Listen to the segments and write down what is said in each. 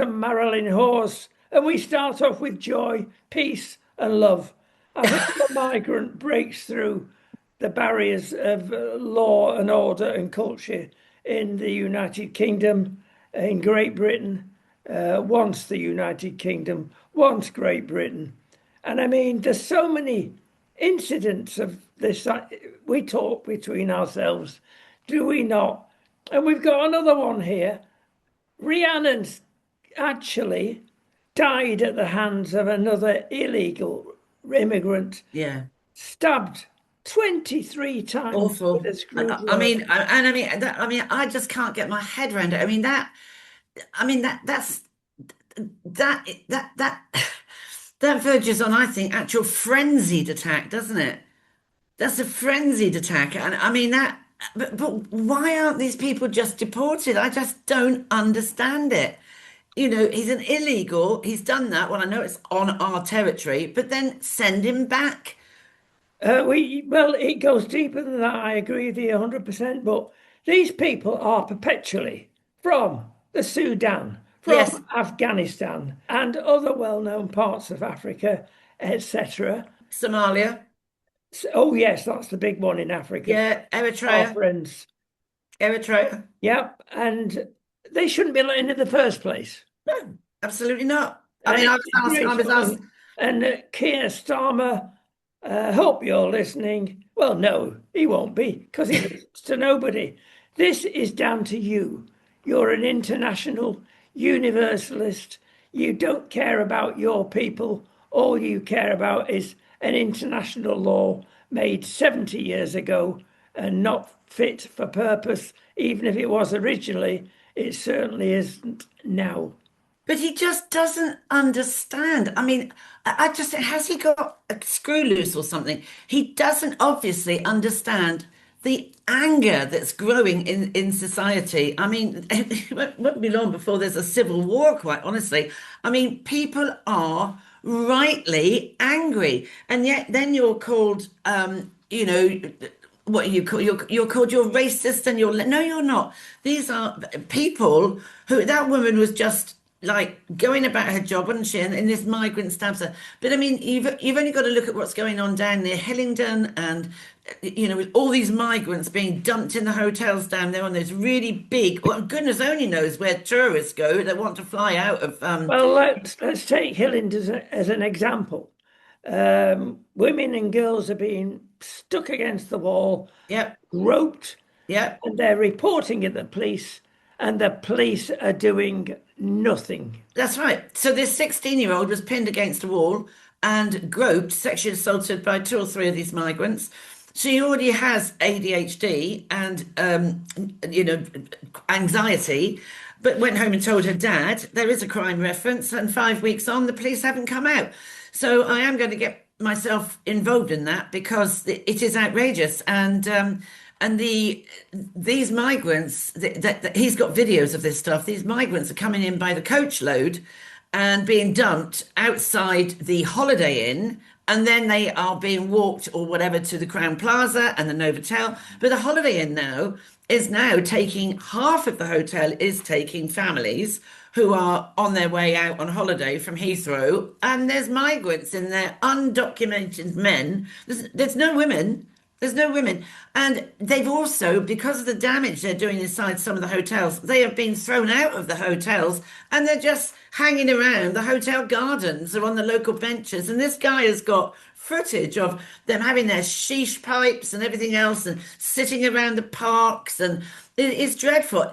to Marilyn Horse, and we start off with joy, peace, and love. As another migrant breaks through the barriers of law and order and culture in the United Kingdom, in Great Britain, once the United Kingdom, once Great Britain. And I mean, there's so many incidents of this. We talk between ourselves, do we not? And we've got another one here. Rhiannon's actually died at the hands of another illegal immigrant, Yeah, stabbed 23 times with awful. a I screwdriver. mean, I just can't get my head around it. I mean that that verges on, I think, actual frenzied attack, doesn't it? That's a frenzied attack, and I mean that. But why aren't these people just deported? I just don't understand it. You know, he's an illegal. He's done that. Well, I know it's on our territory, but then send him back. Well, it goes deeper than that. I agree with you 100%. But these people are perpetually from the Sudan, Yes, from Afghanistan, and other well-known parts of Africa, etc. Somalia. Oh, yes, that's the big one in Africa. Yeah, Our Eritrea. friends. Eritrea. Yep, and they shouldn't be let in the first place. No, absolutely not. I And mean, it's I was asked. disgraceful. And Kier Starmer, hope you're listening. Well, no, he won't be because he listens to nobody. This is down to you. You're an international universalist. You don't care about your people. All you care about is an international law made 70 years ago and not fit for purpose. Even if it was originally, it certainly isn't now. But he just doesn't understand. I mean, I just has he got a screw loose or something? He doesn't obviously understand the anger that's growing in society. I mean, it won't be long before there's a civil war, quite honestly. I mean, people are rightly angry, and yet then you're called, you know, what are you call you're called you're racist and you're no, you're not. These are people who that woman was just like going about her job, wasn't she? And this migrant stabs her. But I mean, you've only got to look at what's going on down near Hillingdon, and you know, with all these migrants being dumped in the hotels down there on those really big. Well, goodness only knows where tourists go that want to fly out of. Well, let's take Hilland as an example. Women and girls are being stuck against the wall, Yep, groped, yep. and they're reporting at the police, and the police are doing nothing. That's right. So this 16-year-old was pinned against a wall and groped, sexually assaulted by two or three of these migrants. She already has ADHD and you know, anxiety, but went home and told her dad. There is a crime reference, and 5 weeks on, the police haven't come out. So I am going to get myself involved in that because it is outrageous. And these migrants that he's got videos of this stuff. These migrants are coming in by the coachload and being dumped outside the Holiday Inn, and then they are being walked or whatever to the Crown Plaza and the Novotel. But the Holiday Inn now is now taking half of the hotel is taking families who are on their way out on holiday from Heathrow, and there's migrants in there, undocumented men. There's no women. There's no women. And they've also, because of the damage they're doing inside some of the hotels, they have been thrown out of the hotels and they're just hanging around the hotel gardens or on the local benches. And this guy has got footage of them having their sheesh pipes and everything else and sitting around the parks. And it's dreadful.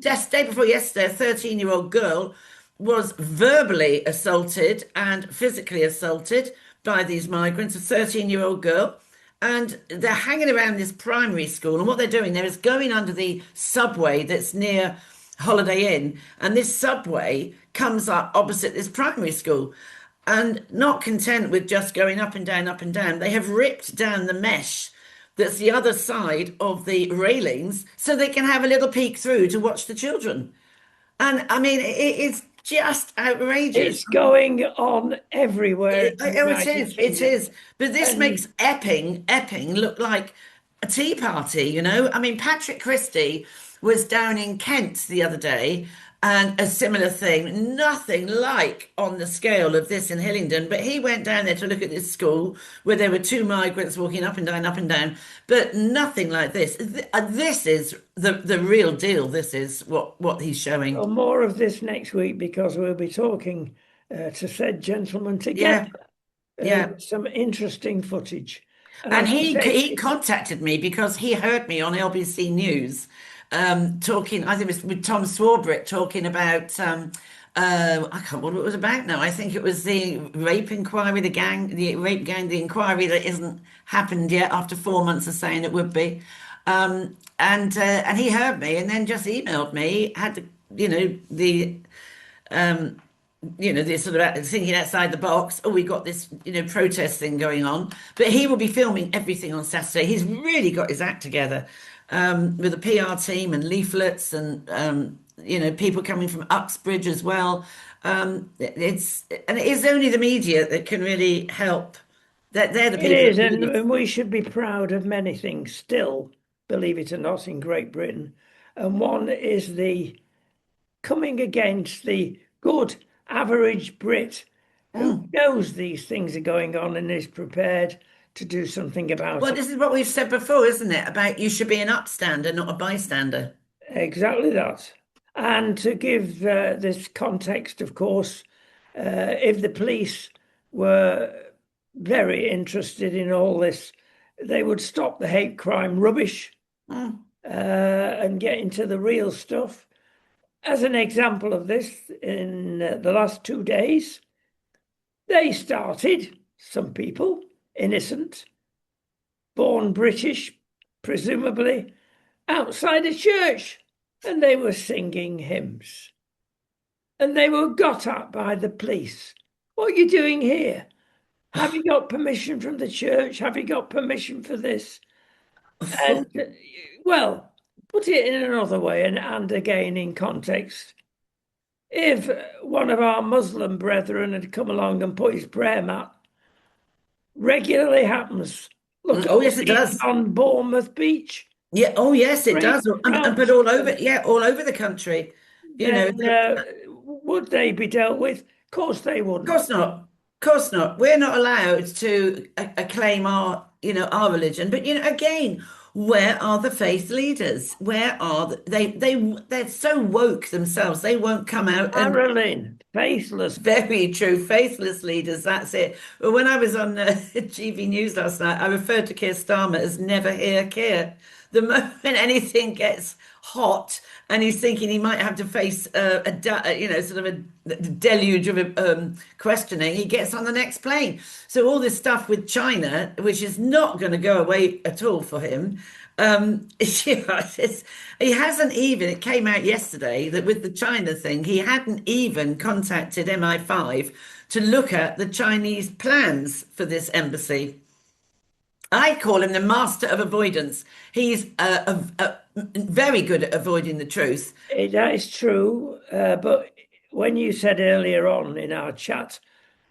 Just day before yesterday, a 13-year-old girl was verbally assaulted and physically assaulted by these migrants, a 13-year-old girl. And they're hanging around this primary school. And what they're doing there is going under the subway that's near Holiday Inn. And this subway comes up opposite this primary school. And not content with just going up and down, they have ripped down the mesh that's the other side of the railings so they can have a little peek through to watch the children. And I mean, it is just outrageous. It's going on everywhere in the Oh, it United is, it Kingdom. is. But this And makes Epping look like a tea party, you know? I mean, Patrick Christie was down in Kent the other day, and a similar thing, nothing like on the scale of this in Hillingdon. But he went down there to look at this school where there were two migrants walking up and down, but nothing like this. This is the real deal. This is what he's showing. Well, more of this next week because we'll be talking to said gentleman together. Yeah, yeah. Some interesting footage. And And as I say, he contacted me because he heard me on LBC News talking, I think it was with Tom Swarbrick talking about, I can't remember what it was about now. I think it was the rape inquiry, the rape gang, the inquiry that isn't happened yet after 4 months of saying it would be. And he heard me and then just emailed me, had the, um, they're sort of thinking outside the box. Oh, we got this, protest thing going on. But he will be filming everything on Saturday. He's really got his act together with a PR team and leaflets and, people coming from Uxbridge as well. And it is only the media that can really help. That they're the it people is, that really. and we should be proud of many things still, believe it or not, in Great Britain. And one is the coming against the good average Brit who Mm. knows these things are going on and is prepared to do something about Well, it. this is what we've said before, isn't it? About you should be an upstander, not a bystander. Exactly that. And to give this context, of course, if the police were very interested in all this, they would stop the hate crime rubbish Mm. and get into the real stuff. As an example of this, in the last 2 days, they started, some people, innocent, born British, presumably, outside a church, and they were singing hymns. And they were got at by the police. What are you doing here? Have you got permission from the church? Have you got permission for this? And, well, put it in another way, and again in context. If one of our Muslim brethren had come along and put his prayer mat, regularly happens. Look at Oh, what yes, it he's does. on Bournemouth Beach. Yeah. Oh, yes, it Great does. But crowds. all over, yeah, all over the country. You know, Then would they be dealt with? Of course they of wouldn't. course not. Of course not. We're not allowed to acclaim our religion. But again, where are the faith leaders? Where are they're so woke themselves. They won't come out and Marilyn, faithless. very true, faithless leaders. That's it. But when I was on GV News last night, I referred to Keir Starmer as never hear Keir. The moment anything gets hot and he's thinking he might have to face sort of a deluge of questioning, he gets on the next plane. So all this stuff with China, which is not going to go away at all for him. He hasn't even, it came out yesterday that with the China thing, he hadn't even contacted MI5 to look at the Chinese plans for this embassy. I call him the master of avoidance. He's very good at avoiding the truth. That is true. But when you said earlier on in our chat,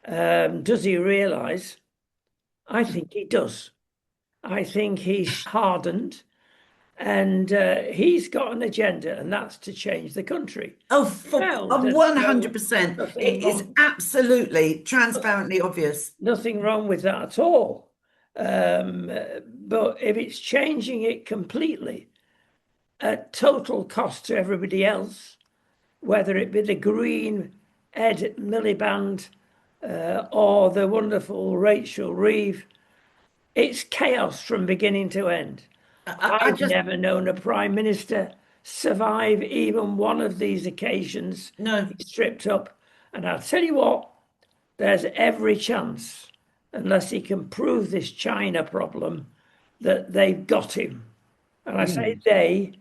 does he realise? I think he does. I think he's hardened and he's got an agenda, and that's to change the country. Oh, Well, there's 100%. nothing It is wrong, absolutely transparently obvious. nothing wrong with that at all. But if it's changing it completely at total cost to everybody else, whether it be the Green Ed Miliband or the wonderful Rachel Reeve, it's chaos from beginning to end. I I've just, never known a prime minister survive even one of these occasions. no. He's stripped up. And I'll tell you what, there's every chance, unless he can prove this China problem, that they've got him. And I say they,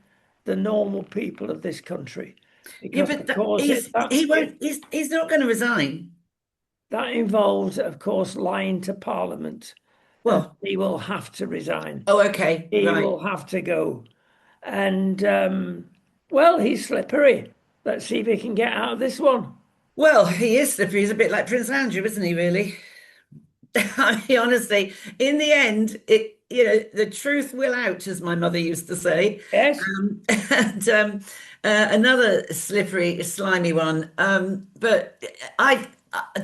the normal people of this country, Yeah, because but of course he won't, he's not going to resign. that involves, of course, lying to Parliament, and Well, he will have to resign. oh, okay, He right. will have to go. And well, he's slippery. Let's see if he can get out of this one. Well, he is slippery. He's a bit like Prince Andrew, isn't he, really? I mean, honestly, in the end, the truth will out, as my mother used to say. Yes. And another slippery, slimy one. But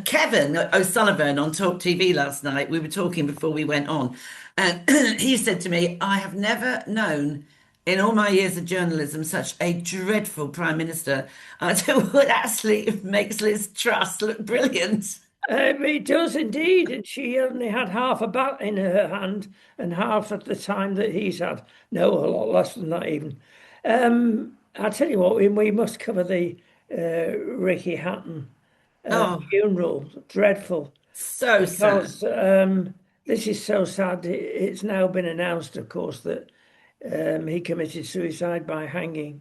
Kevin O'Sullivan on Talk TV last night, we were talking before we went on, and he said to me, I have never known in all my years of journalism such a dreadful Prime Minister. I said, what actually makes Liz Truss look brilliant. It does indeed, and she only had half a bat in her hand and half at the time that he's had. No, a lot less than that even. I tell you what, we must cover the Ricky Hatton Oh, funeral. Dreadful, so sad. because this is so sad. It's now been announced, of course, that he committed suicide by hanging.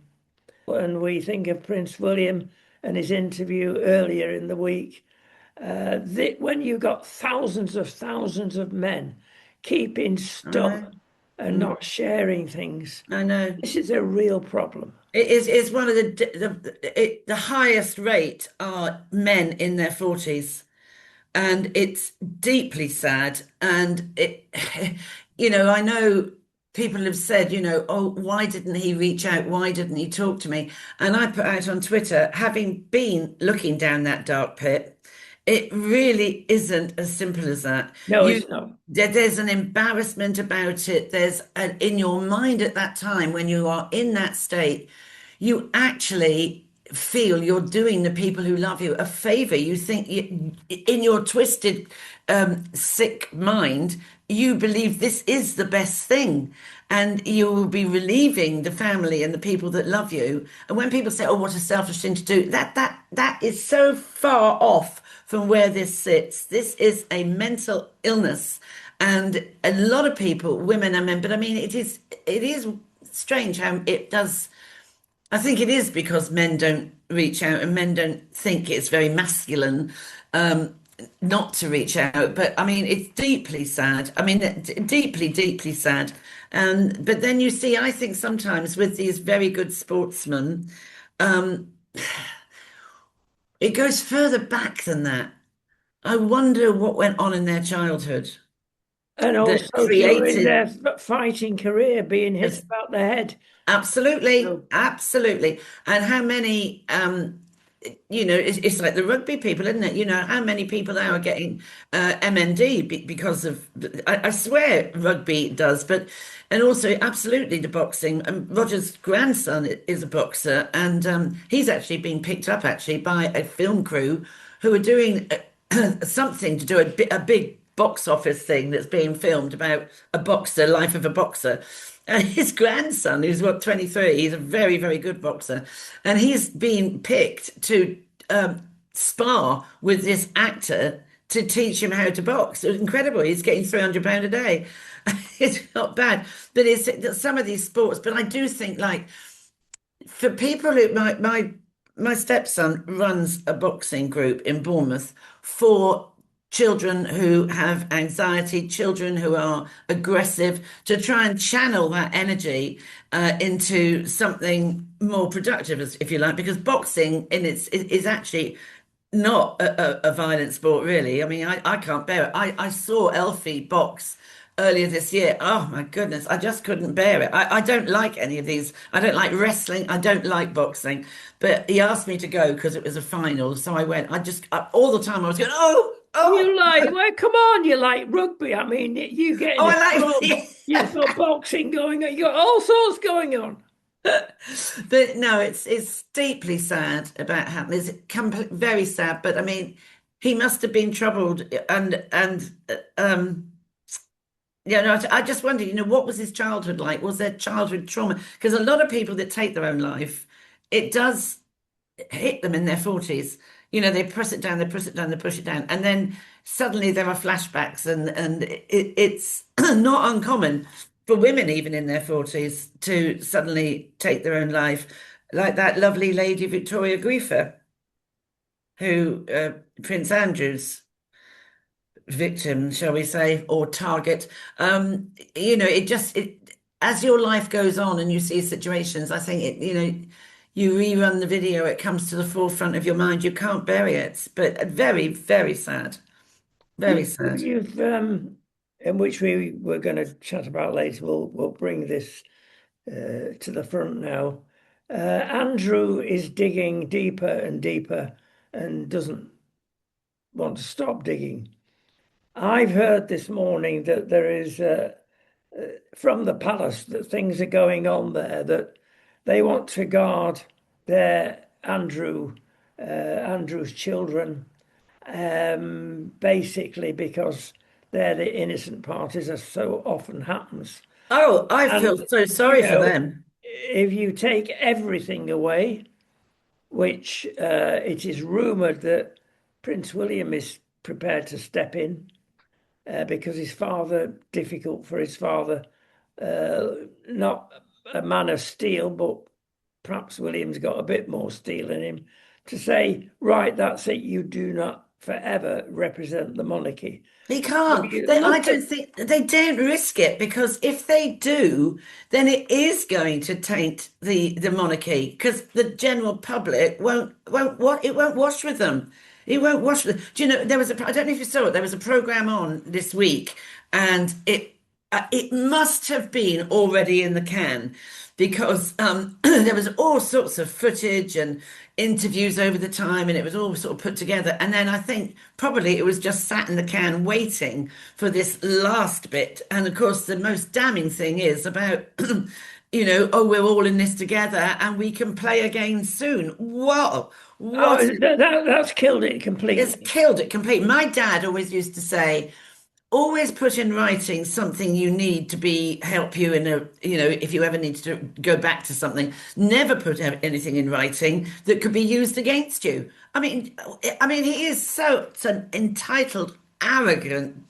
And we think of Prince William and his interview earlier in the week. When you got thousands of men keeping I know. stum and Mm, not sharing things, I know. this is a real problem. It is. It's one of the highest rate are men in their 40s, and it's deeply sad. And I know people have said, oh, why didn't he reach out? Why didn't he talk to me? And I put out on Twitter, having been looking down that dark pit, it really isn't as simple as that. No, it's not. There's an embarrassment about it. In your mind at that time when you are in that state, you actually feel you're doing the people who love you a favor. You think in your twisted, sick mind, you believe this is the best thing. And you will be relieving the family and the people that love you. And when people say, "Oh, what a selfish thing to do," that is so far off from where this sits. This is a mental illness, and a lot of people, women and men. But I mean, it is strange how it does. I think it is because men don't reach out and men don't think it's very masculine not to reach out. But I mean, it's deeply sad. I mean, deeply, deeply sad. But then you see, I think sometimes with these very good sportsmen, um, it goes further back than that. I wonder what went on in their childhood And that also during created. their fighting career, being hit about the head. Absolutely, So, absolutely. And how many, it's like the rugby people, isn't it? How many people now are getting MND because of, I swear rugby does, and also absolutely the boxing. And Roger's grandson is a boxer, and he's actually been picked up actually by a film crew who are doing something to do a big box office thing that's being filmed about a boxer, life of a boxer. And his grandson, who's what, 23, he's a very, very good boxer. And he's been picked to spar with this actor to teach him how to box. It was incredible. He's getting £300 a day. It's not bad. But it's some of these sports. But I do think, like, for people who my stepson runs a boxing group in Bournemouth for children who have anxiety, children who are aggressive, to try and channel that energy into something more productive, if you like, because boxing is actually not a violent sport, really. I mean, I can't bear it. I saw Elfie box earlier this year. Oh my goodness, I just couldn't bear it. I don't like any of these. I don't like wrestling. I don't like boxing. But he asked me to go because it was a final. So I went. All the time I was going, oh, oh, you like, well, come on, you like rugby. I mean, you get in oh, a I club, like you've got boxing going on, you got all sorts going on. But no, it's deeply sad about happening. It's very sad. But I mean, he must have been troubled, and yeah, no, I just wonder, what was his childhood like? Was there childhood trauma? Because a lot of people that take their own life, it does hit them in their 40s. They press it down, they press it down, they push it down, and then suddenly there are flashbacks, and it's not uncommon for women even in their 40s to suddenly take their own life, like that lovely lady Victoria Griefer, who Prince Andrew's victim, shall we say, or target. As your life goes on and you see situations, I think you rerun the video, it comes to the forefront of your mind. You can't bury it, but very, very sad, very You, sad. you've in which we were going to chat about later. We'll bring this to the front now. Andrew is digging deeper and deeper and doesn't want to stop digging. I've heard this morning that there is from the palace that things are going on there, that they want to guard their Andrew's children, basically because they're the innocent parties, as so often happens. Oh, I feel And, so you sorry for know, them. if you take everything away, which it is rumoured that Prince William is prepared to step in because his father, difficult for his father, not a man of steel, but perhaps William's got a bit more steel in him to say, right, that's it, you do not forever represent the monarchy. They So can't. you I look don't at, think they don't risk it because if they do, then it is going to taint the monarchy because the general public won't what it won't wash with them. It won't wash with. Do you know there was a I don't know if you saw it. There was a program on this week, and it must have been already in the can because there was all sorts of footage and interviews over the time, and it was all sort of put together. And then I think probably it was just sat in the can waiting for this last bit. And of course, the most damning thing is about, oh, we're all in this together and we can play again soon. Whoa, oh, what? that's killed it It's completely. killed it completely. My dad always used to say, always put in writing something you need to be help you in a if you ever need to go back to something, never put anything in writing that could be used against you. I mean he is so entitled, arrogant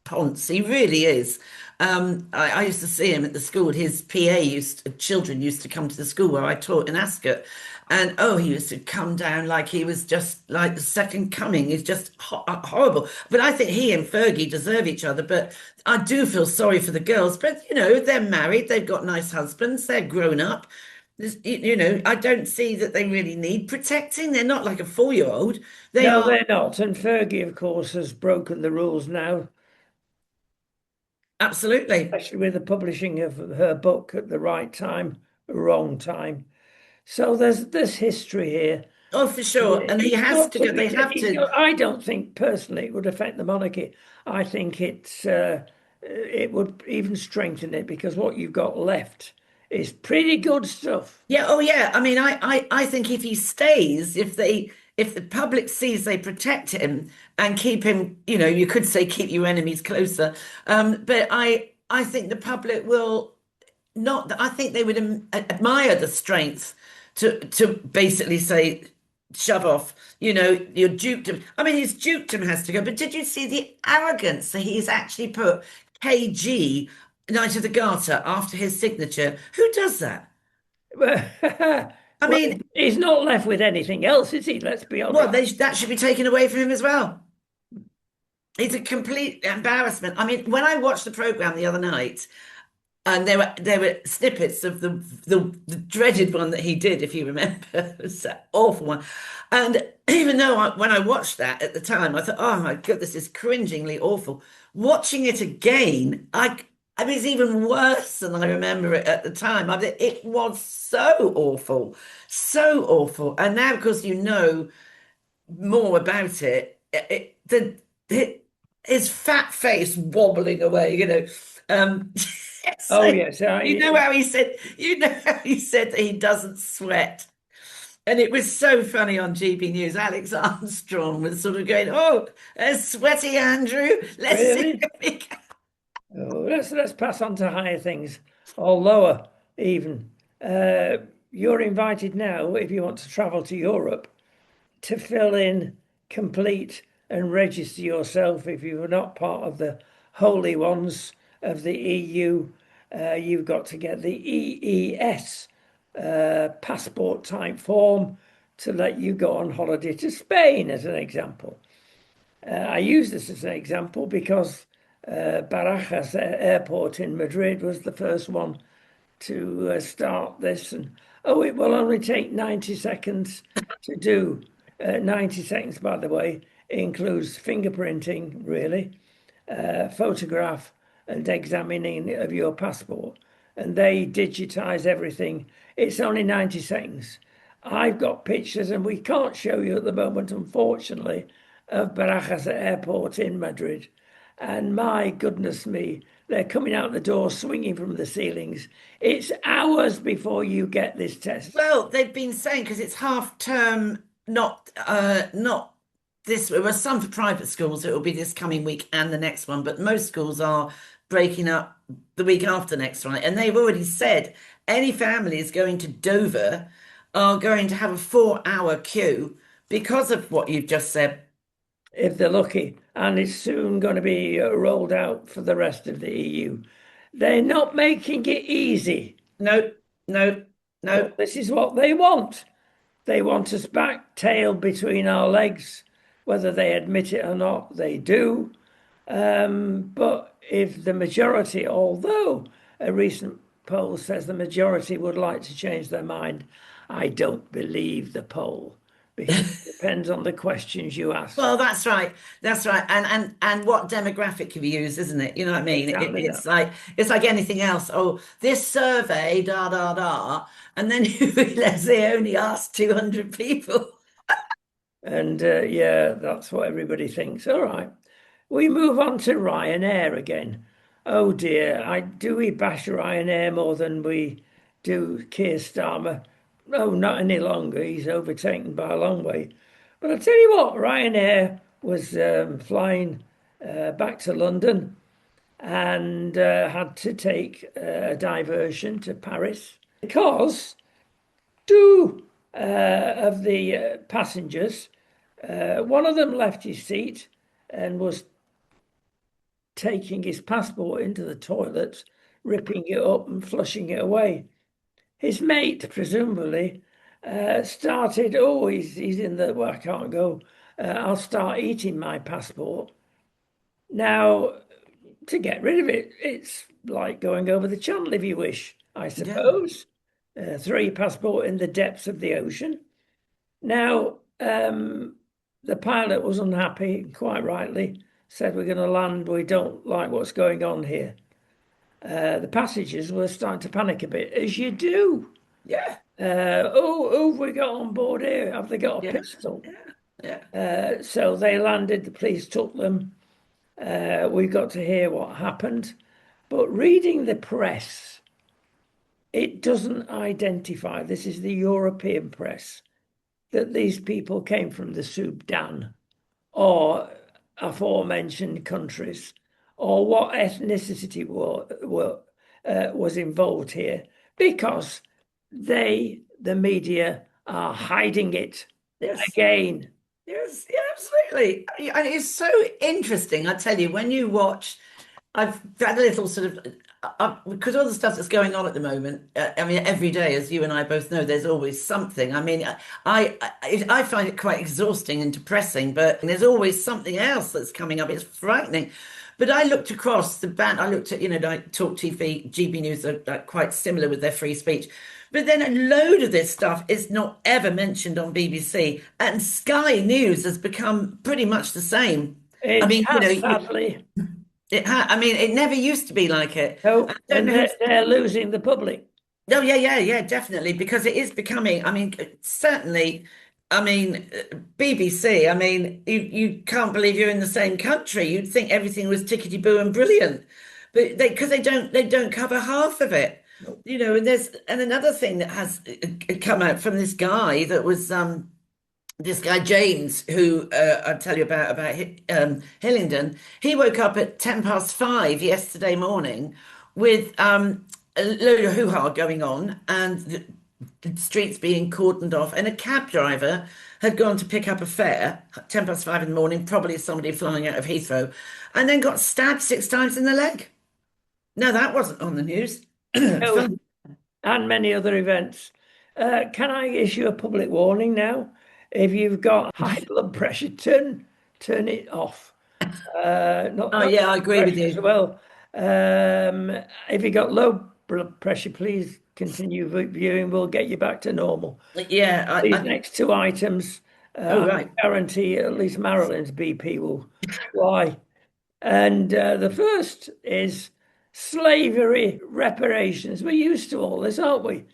Ponce, he really is. I used to see him at the school. His PA children used to come to the school where I taught in Ascot. And oh, he used to come down like he was just like the second coming. He's just horrible. But I think he and Fergie deserve each other. But I do feel sorry for the girls. But, they're married. They've got nice husbands. They're grown up. I don't see that they really need protecting. They're not like a 4-year-old. They No, are they're not. And Fergie, of course, has broken the rules now, absolutely. especially with the publishing of her book at the right time, wrong time. So there's history here. Oh, for sure. And he He's has got to to go. be. They have He's to. got. I don't think personally it would affect the monarchy. I think it would even strengthen it because what you've got left is pretty good stuff. Yeah, oh yeah. I mean, I think if he stays, if the public sees they protect him and keep him, you could say keep your enemies closer. But I think the public will not. I think they would admire the strength to basically say, shove off. Your dukedom. I mean, his dukedom has to go. But did you see the arrogance that he's actually put KG, Knight of the Garter, after his signature? Who does that? I Well, mean, he's not left with anything else, is he? Let's be well, honest. that should be taken away from him as well. It's a complete embarrassment. I mean, when I watched the program the other night, and there were snippets of the dreaded one that he did, if you remember, it was that awful one. And even though when I watched that at the time, I thought, oh my God, this is cringingly awful. Watching it again, I mean, it's even worse than I remember it at the time. It was so awful, so awful. And now, of course, more about it. His fat face wobbling away, so Oh yes, how he said that he doesn't sweat. And it was so funny on GB News. Alex Armstrong was sort of going, "Oh, sweaty Andrew. Let's see really. if we can." Oh, let's pass on to higher things or lower even. You're invited now if you want to travel to Europe to fill in, complete, and register yourself if you are not part of the holy ones of the EU. You've got to get the EES passport type form to let you go on holiday to Spain, as an example. I use this as an example because Barajas Airport in Madrid was the first one to start this. And oh, it will only take 90 seconds to do. 90 seconds, by the way, includes fingerprinting, really, photograph, and examining of your passport, and they digitize everything. It's only 90 seconds. I've got pictures, and we can't show you at the moment, unfortunately, of Barajas Airport in Madrid. And my goodness me, they're coming out the door swinging from the ceilings. It's hours before you get this test. Well, they've been saying because it's half term, not this. Well, some for private schools it will be this coming week and the next one, but most schools are breaking up the week after next, right? And they've already said any families going to Dover are going to have a 4 hour queue because of what you've just said. If they're lucky, and it's soon going to be rolled out for the rest of the EU. They're not making it easy, No, no, no. but this is what they want. They want us back, tail between our legs, whether they admit it or not, they do. But if the majority, although a recent poll says the majority would like to change their mind, I don't believe the poll because it depends on the questions you ask. Well, that's right. That's right. And what demographic you use, isn't it? You know what I mean? Exactly that. It's like anything else. Oh, this survey, da da da, and then you realize they only asked 200 people. And yeah, that's what everybody thinks. All right. We move on to Ryanair again. Oh dear, do we bash Ryanair more than we do Keir Starmer? No, not any longer. He's overtaken by a long way. But I tell you what, Ryanair was flying back to London and had to take a diversion to Paris because two of the passengers, one of them left his seat and was taking his passport into the toilet, ripping it up and flushing it away. His mate, presumably, started, oh, he's in the, well, I can't go. I'll start eating my passport. Now, to get rid of it, it's like going over the channel if you wish, I Yeah. suppose. Throw your passport in the depths of the ocean. Now, the pilot was unhappy, quite rightly, said, we're going to land, we don't like what's going on here. The passengers were starting to panic a bit, as you do. Yeah. Who have we got on board here? Have they got a Yeah. pistol? Yeah. Yeah. So they landed, the police took them. We got to hear what happened. But reading the press, it doesn't identify, this is the European press, that these people came from the Sudan or aforementioned countries or what ethnicity was involved here because the media, are hiding it Yes. again. Yes. Yeah, absolutely. And it's so interesting. I tell you, when you watch, I've had a little sort of because all the stuff that's going on at the moment. I mean, every day, as you and I both know, there's always something. I mean, I find it quite exhausting and depressing, but there's always something else that's coming up. It's frightening. But I looked across the band. I looked at, like Talk TV, GB News are like, quite similar with their free speech. But then a load of this stuff is not ever mentioned on BBC, and Sky News has become pretty much the same. I It mean, has sadly. I mean, it never used to be like it. I No, don't and know who's. they're losing the public. Oh, yeah, yeah, yeah, definitely, because it is becoming. I mean, certainly. I mean, BBC. I mean, you can't believe you're in the same country. You'd think everything was tickety boo and brilliant, but because they don't cover half of it. No. And another thing that has come out from this guy that was this guy James, who I'll tell you about Hillingdon. He woke up at 5:10 yesterday morning with a load of hoo-ha going on and the streets being cordoned off, and a cab driver had gone to pick up a fare 5:10 in the morning, probably somebody flying out of Heathrow, and then got stabbed 6 times in the leg. No, that wasn't on the news. No, Fun. and many other events. Can I issue a public warning now? If you've got high blood pressure, turn it off. Not Oh that yeah, I agree with pressure as you. well. If you got low blood pressure, please continue viewing. We'll get you back to normal. Yeah, These next two items, oh I right. guarantee at least Marilyn's BP will fly. And the first is slavery reparations. We're used to all this, aren't we?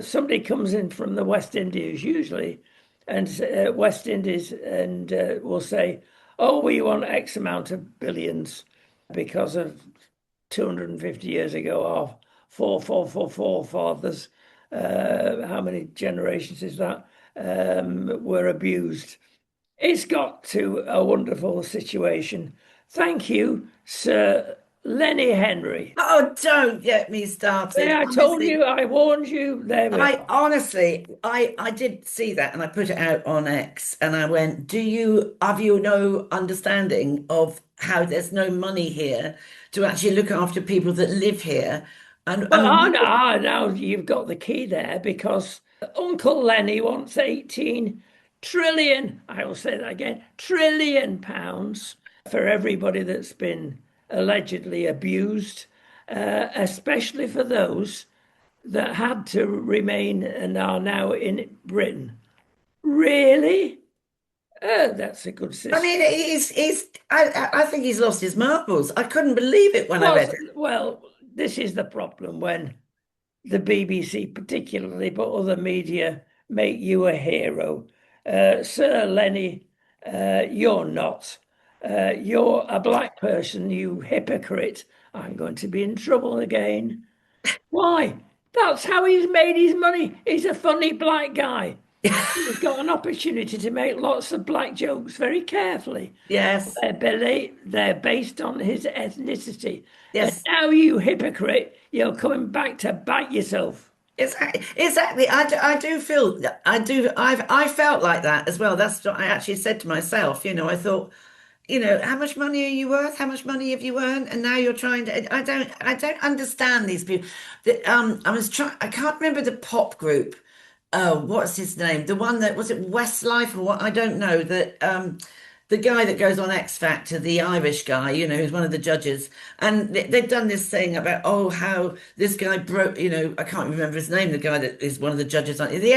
Somebody comes in from the West Indies usually, and West Indies, and will say, "Oh, we want X amount of billions because of 250 years ago, our forefathers, how many generations is that, were abused." It's got to a wonderful situation. Thank you, Sir Lenny Henry. Oh, don't get me started. Yeah, I told Honestly, you, I warned you. There we I are. honestly, I did see that and I put it out on X and I went, have you no understanding of how there's no money here to actually look after people that live here? And I Well, mean, now you've got the key there because Uncle Lenny wants 18 trillion, I will say that again, trillion pounds for everybody that's been allegedly abused, especially for those that had to remain and are now in Britain. Really? That's a good I system. mean, I think he's lost his marbles. I couldn't believe it when I read it. Well, this is the problem when the BBC particularly, but other media make you a hero. Sir Lenny, you're not. You're a black person, you hypocrite. I'm going to be in trouble again. Why? That's how he's made his money. He's a funny black guy. He's got an opportunity to make lots of black jokes very carefully. Yes, They're based on his ethnicity. And yes. now, you hypocrite, you're coming back to bite yourself. Exactly. Exactly. I do feel I felt like that as well. That's what I actually said to myself. I thought, how much money are you worth? How much money have you earned? And now you're trying to, I don't understand these people. I can't remember the pop group. Oh, what's his name? The one that was it Westlife or what? I don't know. The guy that goes on X Factor, the Irish guy, who's one of the judges, and they've done this thing about how this guy broke. I can't remember his name. The guy that is one of the judges on is the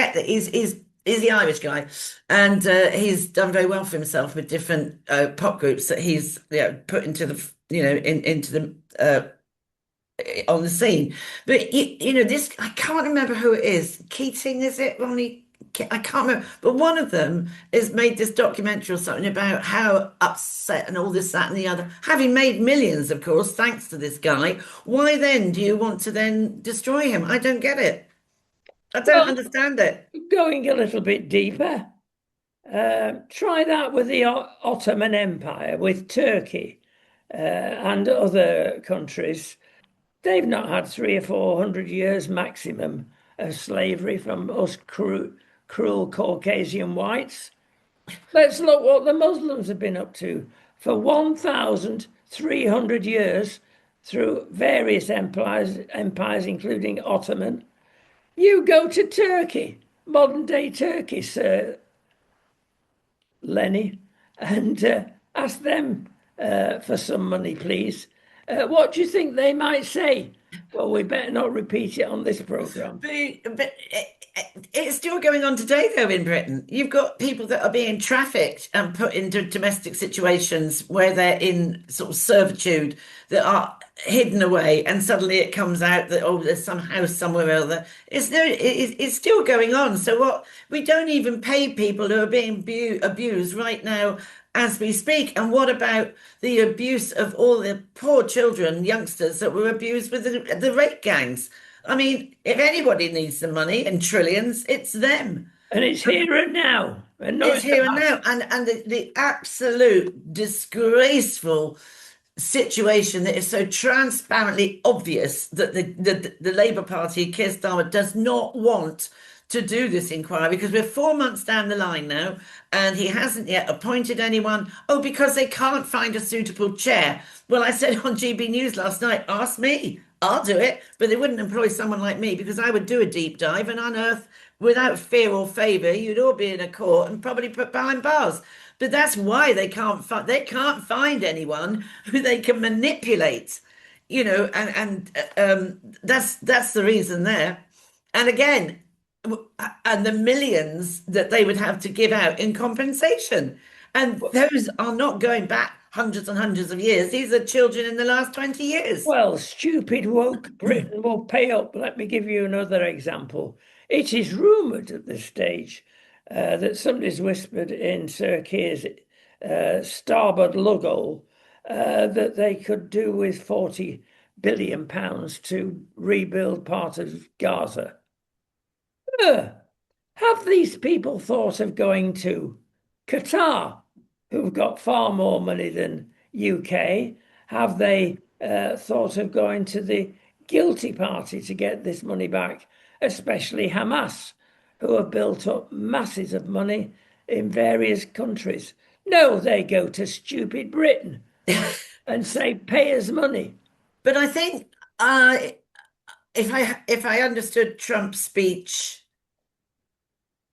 Irish guy, and he's done very well for himself with different pop groups that he's put into the into the on the scene. But this I can't remember who it is. Keating, is it? Ronnie? I can't remember. But one of them has made this documentary or something about how upset and all this, that, and the other. Having made millions, of course, thanks to this guy. Why then do you want to then destroy him? I don't get it. I don't Well, understand it. going a little bit deeper, try that with the Ottoman Empire, with Turkey and other countries. They've not had 300 or 400 years maximum of slavery from us cruel Caucasian whites. Let's look what the Muslims have been up to for 1,300 years through various empires, including Ottoman. You go to Turkey, modern day Turkey, Sir Lenny, and ask them for some money, please. What do you think they might say? Well, we better not repeat it on this programme. But it's still going on today, though, in Britain. You've got people that are being trafficked and put into domestic situations where they're in sort of servitude that are hidden away, and suddenly it comes out that, oh, there's some house somewhere or other. It's still going on. So what? We don't even pay people who are being abused right now as we speak. And what about the abuse of all the poor children, youngsters that were abused with the rape gangs? I mean, if anybody needs the money and trillions, it's them. And it's here and now, and not It's in the here and past. now. And the absolute disgraceful situation that is so transparently obvious that the Labour Party, Keir Starmer, does not want to do this inquiry because we're 4 months down the line now and he hasn't yet appointed anyone. Oh, because they can't find a suitable chair. Well, I said on GB News last night, ask me. I'll do it, but they wouldn't employ someone like me because I would do a deep dive and unearth without fear or favour. You'd all be in a court and probably put behind bars. But that's why they can't find anyone who they can manipulate, and that's the reason there. And again, and the millions that they would have to give out in compensation, and those are not going back. hundreds and hundreds of years. These are children in the last 20 years. Well, stupid woke Britain will pay up. Let me give you another example. It is rumoured at this stage that somebody's whispered in Sir Kier's starboard lug that they could do with £40 billion to rebuild part of Gaza. Have these people thought of going to Qatar, who've got far more money than UK? Have they thought of going to the guilty party to get this money back, especially Hamas, who have built up masses of money in various countries? No, they go to stupid Britain and say, pay us money. But I think if I understood Trump's speech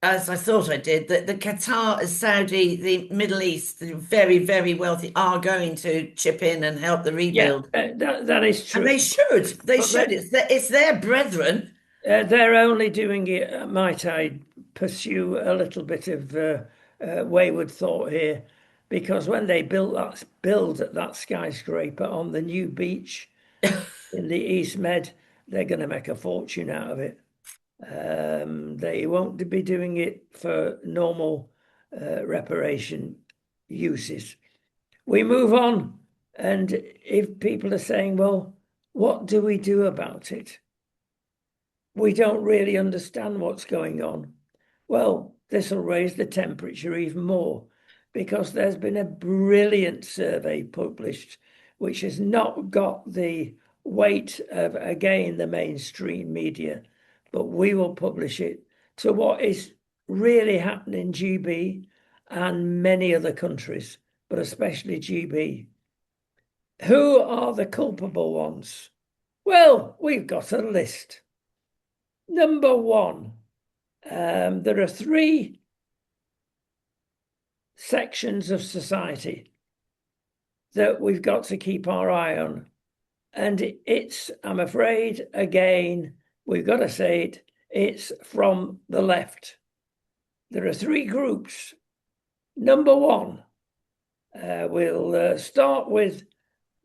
as I thought I did, that the Qatar, Saudi, the Middle East, the very, very wealthy are going to chip in and help the Yeah, rebuild. that is true. And they should. They But should. It's their brethren. they're only doing it, might I pursue a little bit of wayward thought here, because when they build that skyscraper on the new beach in the East Med, they're going to make a fortune out of it. They won't be doing it for normal reparation uses. We move on, and if people are saying, well, what do we do about it? We don't really understand what's going on. Well, this will raise the temperature even more, because there's been a brilliant survey published which has not got the weight of, again, the mainstream media, but we will publish it to what is really happening in GB and many other countries, but especially GB. Who are the culpable ones? Well, we've got a list. Number one, there are three sections of society that we've got to keep our eye on. And it's, I'm afraid, again, we've got to say it, it's from the left. There are three groups. Number one, we'll start with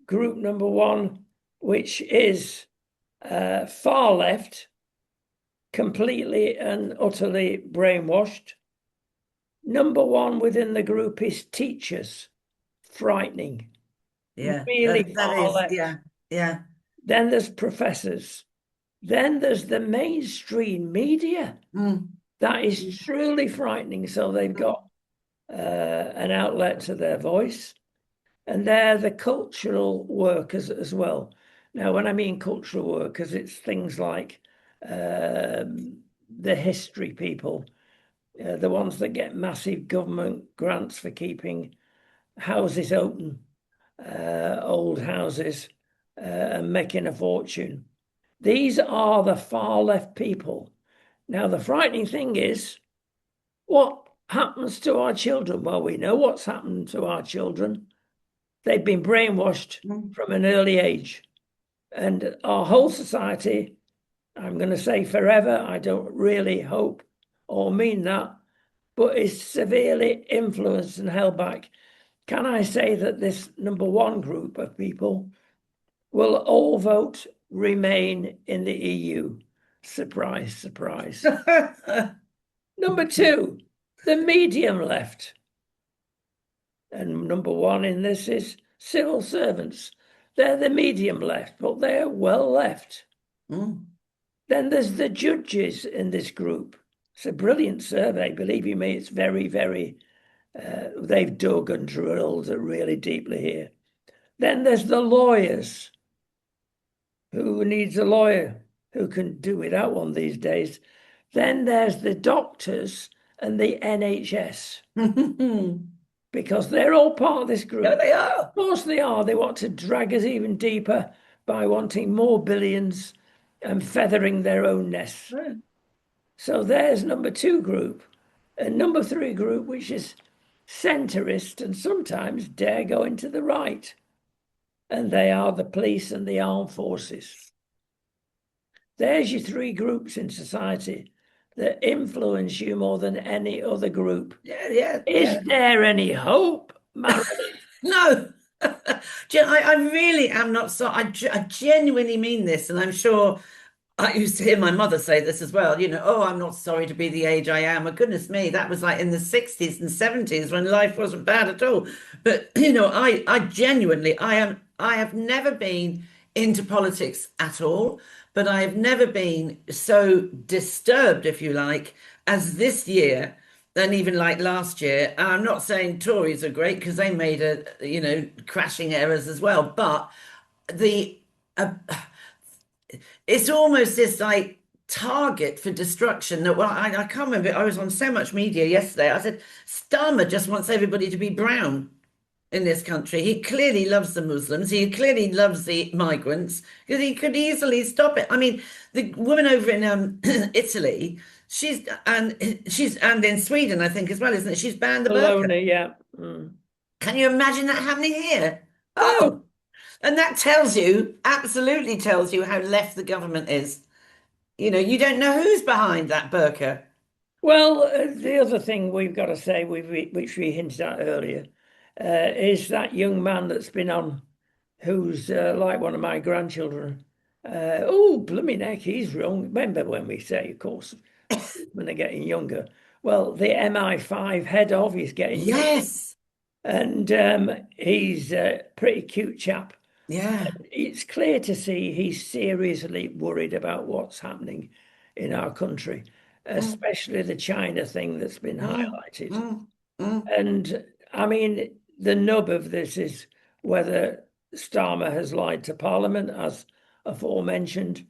group number one, which is far left, completely and utterly brainwashed. Number one within the group is teachers, frightening, Yeah, really that far is, left. yeah. Then there's professors. Then there's the mainstream media. That is truly frightening. So they've got an outlet to their voice, and they're the cultural workers as well. Now, when I mean cultural workers, it's things like the history people, the ones that get massive government grants for keeping houses open, old houses, and making a fortune. These are the far left people. Now, the frightening thing is, what happens to our children? Well, we know what's happened to our children. They've been brainwashed from an early age. And our whole society, I'm going to say forever, I don't really hope or mean that, but is severely influenced and held back. Can I say that this number one group of people will all vote remain in the EU? Surprise, surprise. Number two, the medium left. And number one in this is civil servants. They're the medium left, but they're well left. Then there's the judges in this group. It's a brilliant survey, believe you me. It's very, very, they've dug and drilled really deeply here. Then there's the lawyers. Who needs a lawyer? Who can do without one these days? Then there's the doctors and the NHS. Because they're all part of this group. Yeah, they are. Of course they are. They want to drag us even deeper by wanting more billions and feathering their own nests. Right. So there's number two group. And number three group, which is centrist and sometimes dare go into the right. And they are the police and the armed forces. There's your three groups in society that influence you more than any other group. Yeah. Is there any hope, Marilyn? No. I really am not so. I genuinely mean this, and I'm sure I used to hear my mother say this as well. Oh, I'm not sorry to be the age I am. Oh, goodness me, that was like in the 60s and 70s when life wasn't bad at all. But I genuinely, I have never been into politics at all, but I have never been so disturbed, if you like, as this year. And even like last year, and I'm not saying Tories are great because they made crashing errors as well, but the uh, it's almost this like target for destruction that, well, I can't remember. I was on so much media yesterday. I said, Starmer just wants everybody to be brown in this country. He clearly loves the Muslims. He clearly loves the migrants because he could easily stop it. I mean, the woman over in Italy, she's and in Sweden, I think as well, isn't it? She's banned the burqa. Bologna, yeah. Mm. Can you imagine that happening here? Oh, No. and that tells you, absolutely tells you how left the government is. You don't know who's behind that burqa. Well, the other thing we've got to say, which we hinted at earlier, is that young man that's been on, who's like one of my grandchildren. Oh, blooming heck, he's wrong. Remember when we say, of course, when they're getting younger. Well, the MI5 head of is getting young, Yes. and he's a pretty cute chap. Yeah. It's clear to see he's seriously worried about what's happening in our country, Mm, especially the China thing that's been mm, highlighted. mm, mm. And I mean, the nub of this is whether Starmer has lied to Parliament, as aforementioned.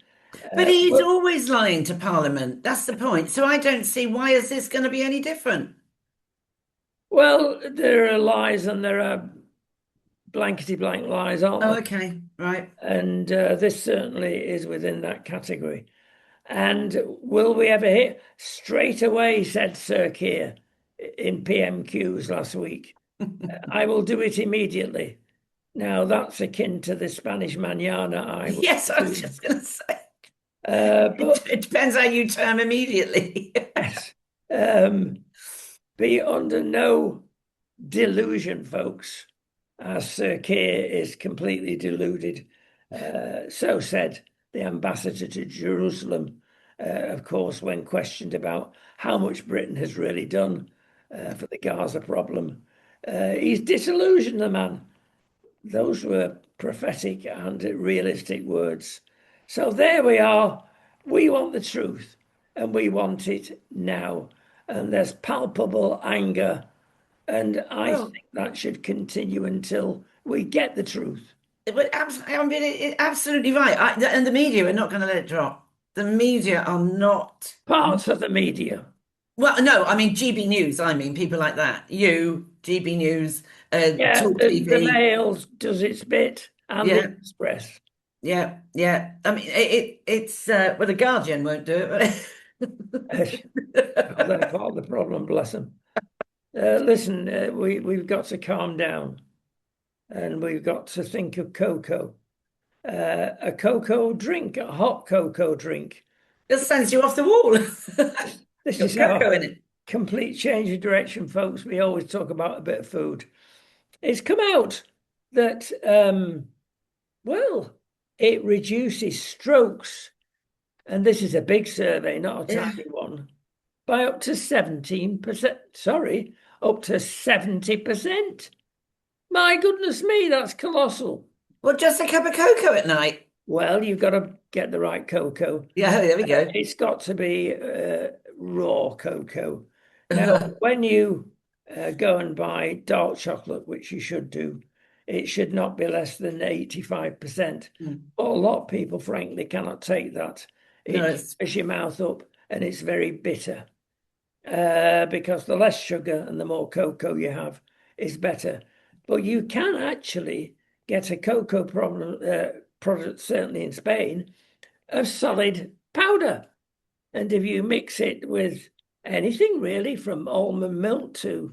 But he's Well, always lying to Parliament. That's the point. So I don't see why is this going to be any different. well, there are lies and there are blankety blank lies, aren't Oh, there? okay. Right. And this certainly is within that category. And will we ever hit straight away, said Sir Kier in PMQs last week. I will do it immediately. Now that's akin to the Spanish manana I will Yes, I was do. just going to say. But It depends how you term immediately. yes, be under no delusion, folks, as Sir Keir is completely deluded. So said the ambassador to Jerusalem, of course, when questioned about how much Britain has really done for the Gaza problem. He's disillusioned, the man. Those were prophetic and realistic words. So there we are. We want the truth and we want it now. And there's palpable anger. And I Well, think that should continue until we get the truth. I mean, absolutely right. And the media are not going to let it drop. The media are not. Parts of the media. Well, no, I mean GB News. I mean people like that. You, GB News, Yeah, Talk the TV. Mail does its bit and the Yeah, Express. yeah, yeah. I mean, it's well, the Guardian won't do Well, it. they're part of the problem, bless them. Listen, we've got to calm down and we've got to think of cocoa. A cocoa drink, a hot cocoa drink. It sends you off the wall. This Got is cocoa our in it. complete change of direction, folks. We always talk about a bit of food. It's come out that, well, it reduces strokes, and this is a big survey, not a Yeah. tiny one, by up to 17%. Sorry, up to 70%. My goodness me, that's colossal. Well, just a cup of cocoa at night. Well, you've got to get the right cocoa. Yeah, there we go. It's got to be raw cocoa. Now, when you go and buy dark chocolate, which you should do, it should not be less than 85%. Mm. But a lot of people, frankly, cannot take that. No, It it's tears your mouth up and it's very bitter because the less sugar and the more cocoa you have is better. But you can actually get a cocoa product, certainly in Spain, of solid powder. And if you mix it with anything really, from almond milk to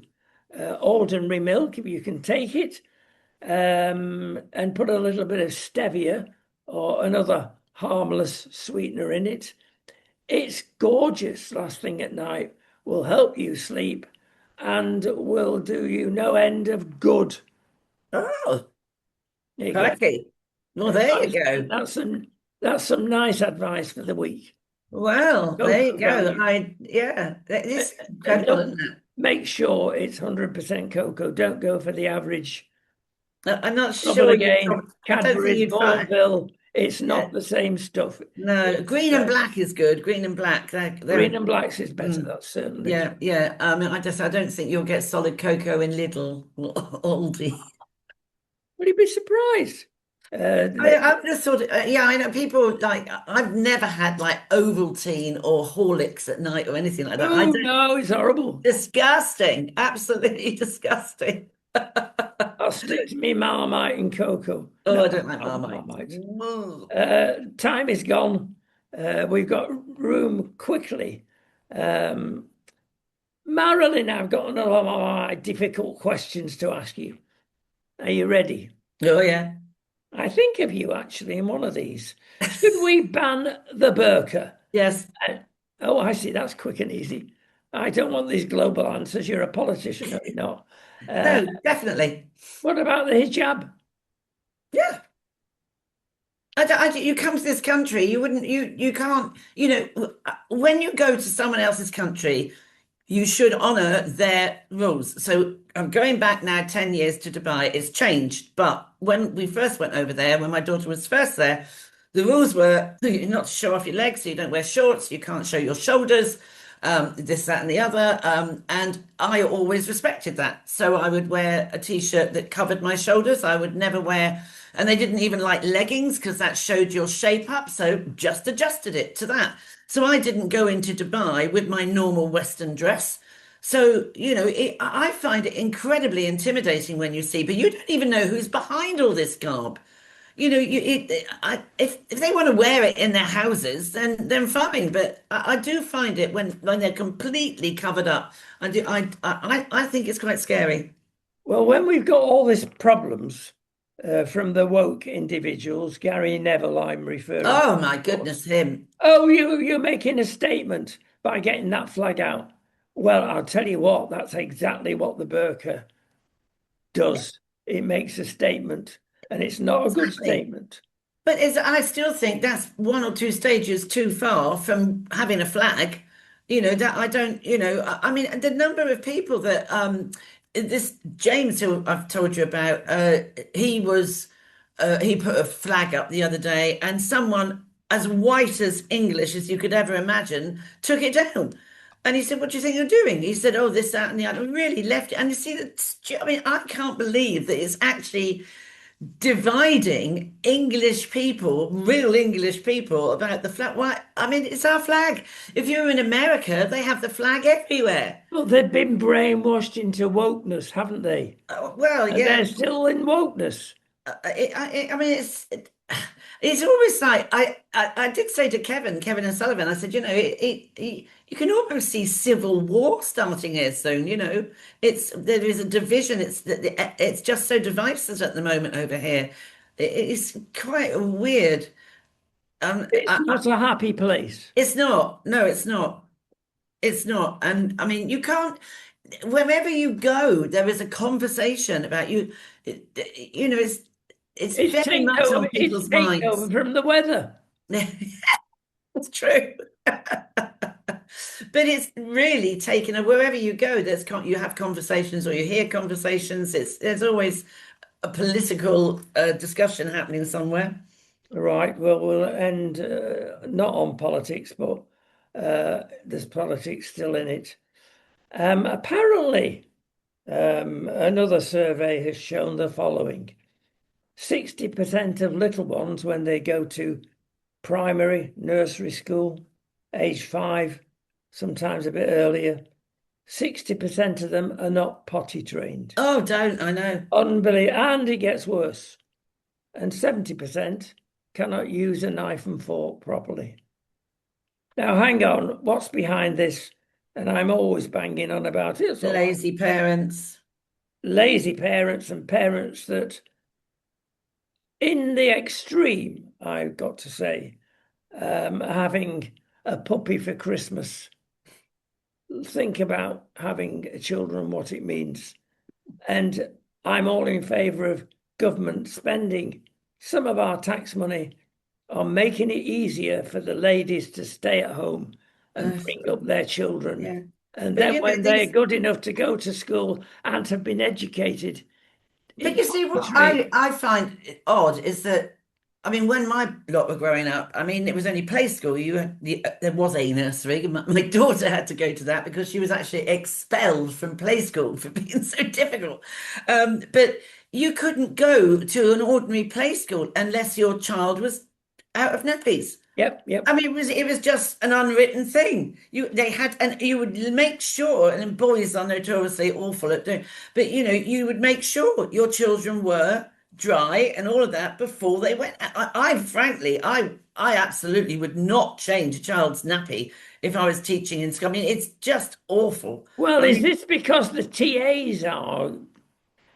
ordinary milk, if you can take it, and put a little bit of stevia or another harmless sweetener in it, it's gorgeous last thing at night, will help you sleep and will do you no end of good. oh. There you go. Crikey. Well, there you go. That's some nice advice for the week. Well, there you Cocoa go. value. Yeah, it's And incredible, don't isn't it? make sure it's 100% cocoa. Don't go for the average. I'm not Trouble sure again, I don't think Cadbury's, you'd find. Bourneville. It's Yeah. not the same stuff. No, green It's and black is good. Green and black, green and blacks is better. mm, That's certainly true. yeah, yeah. I don't think you'll get solid cocoa in Lidl or Aldi. Will you be surprised? I've just thought, yeah, I know people like, I've never had like Ovaltine or Horlicks at night or anything like that. I oh don't, no, it's horrible. disgusting, absolutely disgusting. I'll stick to me Marmite and cocoa. Oh, No, I don't like not Marmite. Marmite. Whoa. Time is gone. We've got room quickly. Um, Marilyn, I've got another of my difficult questions to ask you. Are you ready? Oh, yeah. I think of you actually in one of these. Should we ban the burqa? Yes. Uh, oh, I see. That's quick and easy. I don't want these global answers. You're a politician, are you not? Uh, No, definitely. what about the hijab? Yeah. You come to this country, you can't, when you go to someone else's country, you should honor their rules. So I'm going back now 10 years to Dubai. It's changed. But when we first went over there, when my daughter was first there, the rules were not to show off your legs, so you don't wear shorts, you can't show your shoulders, this, that, and the other. And I always respected that. So I would wear a t-shirt that covered my shoulders. I would never wear, and they didn't even like leggings because that showed your shape up. So just adjusted it to that. So I didn't go into Dubai with my normal Western dress. So, I find it incredibly intimidating when you see, but you don't even know who's behind all this garb. If they want to wear it in their houses, then fine. But I do find it when they're completely covered up. I think it's quite scary. Well, when we've got all these problems from the woke individuals, Gary Neville, I'm referring to, Oh my of course. goodness, him. Oh, you're making a statement by getting that flag out. Well, I'll tell you what, that's exactly what the burqa does. It makes a statement, and it's not a good Exactly. statement. But I still think that's one or two stages too far from having a flag. That I don't, I mean, the number of people that this James who I've told you about, he put a flag up the other day and someone as white as English as you could ever imagine took it down. And he said, "What do you think you're doing?" He said, "Oh, this, that, and the other." Really left it. And you see that, I mean, I can't believe that it's actually dividing English people, real English people, about the flag. Why? I mean, it's our flag. If you're in America, they have the flag everywhere. Well, they've been brainwashed into wokeness, haven't they? Well, And yeah. they're still in wokeness. I mean, it's always like I did say to Kevin and Sullivan, I said, you can almost see civil war starting here soon. There is a division. It's just so divisive at the moment over here. It's quite weird. It's not a happy place. It's not. No, it's not. It's not. And I mean, you can't. Wherever you go, there is a conversation about you. It's very much on It's people's takeover minds. from the weather. That's true. But it's really taken wherever you go, you have conversations or you hear conversations. There's always a political discussion happening somewhere. Right. Well, we'll end not on politics, but there's politics still in it. Apparently, another survey has shown the following: 60% of little ones, when they go to primary, nursery school, age 5, sometimes a bit earlier, 60% of them are not potty trained. Oh, don't I know. Unbelievable. And it gets worse. And 70% cannot use a knife and fork properly. Now, hang on, what's behind this? And I'm always banging on about it. So Lazy parents. lazy parents and parents that, in the extreme, I've got to say, having a puppy for Christmas. Think about having children, what it means. And I'm all in favor of government spending some of our tax money on making it easier for the ladies to stay at home and Uh, bring up their children. yeah. And But then you know, when they're good enough to go to school and have been educated, but it's you see, what arbitrary. I find odd is that, I mean, when my lot were growing up, I mean, it was only play school. There was a nursery. My daughter had to go to that because she was actually expelled from play school for being so difficult. But you couldn't go to an ordinary play school unless your child was out of nappies. Yep, yep. I mean, it was just an unwritten thing. They had, and you would make sure, and boys are notoriously awful at doing, but you would make sure your children were dry and all of that before they went. I frankly, I absolutely would not change a child's nappy if I was teaching in school. I mean, it's just awful. Well, I is mean, this because the TAs are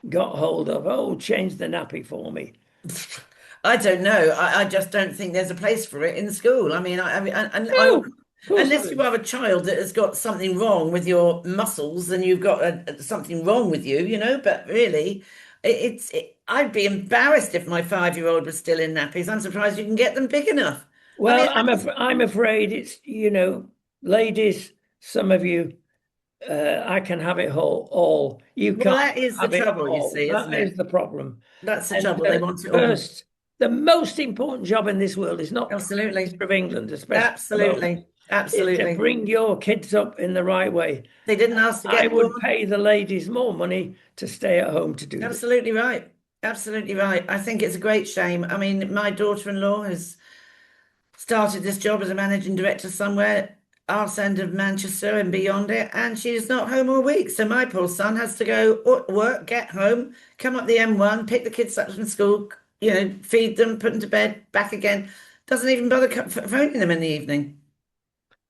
got hold of? Oh, change the nappy for me. I don't know. I just don't think there's a place for it in school. I mean, No, of course unless there you is. have a child that has got something wrong with your muscles and you've got something wrong with you. But really, I'd be embarrassed if my 5-year-old was still in nappies. I'm surprised you can get them big enough. I mean, Well, I'm afraid it's, ladies, some of you, I can have it all. You well, can't that is the have it trouble, you all. see, isn't That is it? the problem. That's the And trouble. They want it all. the most important job in this world is not Prime Absolutely. Minister of England, especially at the moment. Absolutely. It's to Absolutely. bring your kids up in the right way. They didn't ask to I get would born. pay the ladies more money to stay at home to do this. Absolutely right. Absolutely right. I think it's a great shame. I mean, my daughter-in-law has started this job as a managing director somewhere arse end of Manchester and beyond it, and she's not home all week. So my poor son has to go work, get home, come up the M1, pick the kids up from school, feed them, put them to bed, back again. Doesn't even bother phoning them in the evening.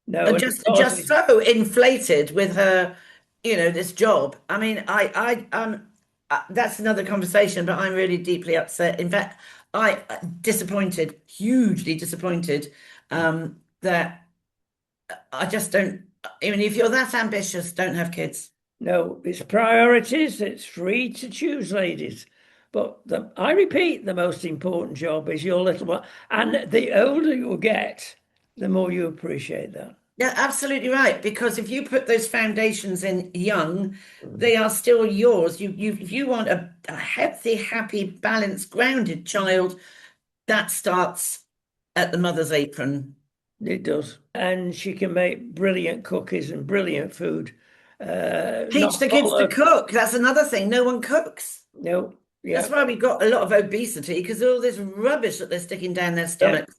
No, And and of course, just so inflated with her, this job. I mean, that's another conversation, but I'm really deeply upset. In fact, I disappointed, hugely disappointed, that I just don't. I mean, if you're that ambitious, don't have kids. no, it's priorities. It's free to choose, ladies. But I repeat, the most important job is your little one. And the older you get, the more you appreciate that. Yeah, absolutely right. Because if you put those foundations in young, they are still yours. If you want a healthy, happy, balanced, grounded child, that starts at the mother's apron. It does. And she can make brilliant cookies and brilliant food. Teach Not the kids full to of, cook. That's another thing. No one cooks. no, yeah, That's why we got a lot of obesity because all this rubbish that they're sticking down their yeah. stomachs.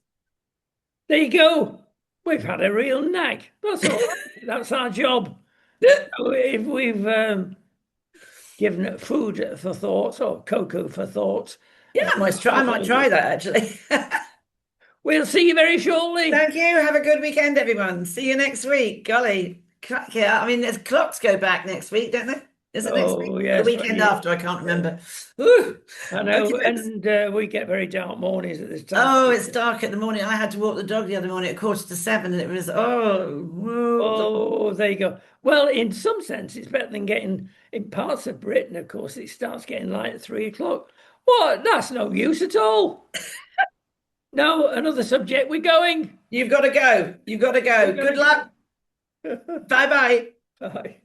There you go. We've had a real nag. That's all right. That's our job. So if we've given it food for thought or cocoa for thought, Yeah, I might try that actually. we'll see you very shortly. Thank you. Have a good weekend, everyone. See you next week. Golly. Yeah, I mean, there's clocks go back next week, don't they? Is it next week? Oh, Or the yes. weekend after? I can't remember. Ooh. I Okay, know. thanks. And we get very dark mornings at this time. Oh, it's dark at the morning. I had to walk the dog the other morning at 7:15, and it was Oh, there you go. Well, in some sense, it's better than getting in parts of Britain, of course, it starts getting light at 3 o'clock. What? That's no use at all. No, another subject. We're going. you've got to go. You've got to We're go. going Good to luck. go. Bye bye. Bye.